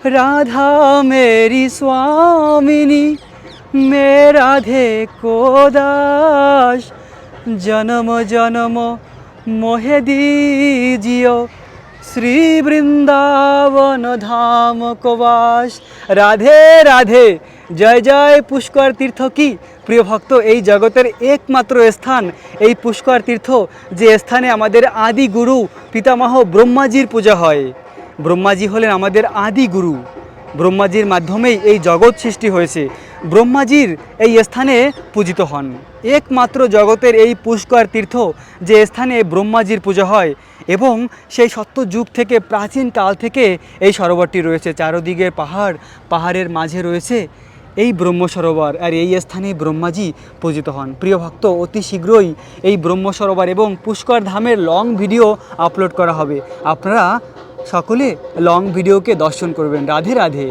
राधा मेरी स्वामिनी मैं राधे को दास जन्म जन्म मोहे दीजियो श्री বৃন্দাবন ধাম को वास। রাধে রাধে, জয় জয় পুষ্কর তীর্থ কি। প্রিয় ভক্ত, এই জগতের একমাত্র স্থান এই পুষ্কর তীর্থ, যে স্থানে আমাদের আদি গুরু পিতামহ ব্রহ্মাজির পূজা হয়। ব্রহ্মাজি হলেন আমাদের আদি গুরু। ব্রহ্মাজির মাধ্যমেই এই জগৎ সৃষ্টি হয়েছে। ব্রহ্মাজির এই স্থানে পূজিত হন। একমাত্র জগতের এই পুষ্কর তীর্থ, যে স্থানে ব্রহ্মাজির পূজা হয় এবং সেই সত্যযুগ থেকে, প্রাচীন কাল থেকে এই সরোবরটি রয়েছে। চারদিকে পাহাড়, পাহাড়ের মাঝে রয়েছে এই ব্রহ্ম সরোবর, আর এই স্থানে ব্রহ্মাজি পূজিত হন। প্রিয় ভক্ত, অতি শীঘ্রই এই ব্রহ্ম সরোবর এবং পুষ্কর ধামের লং ভিডিও আপলোড করা হবে। আপনারা সকলে লং ভিডিওকে দর্শন করবেন। রাধে রাধে।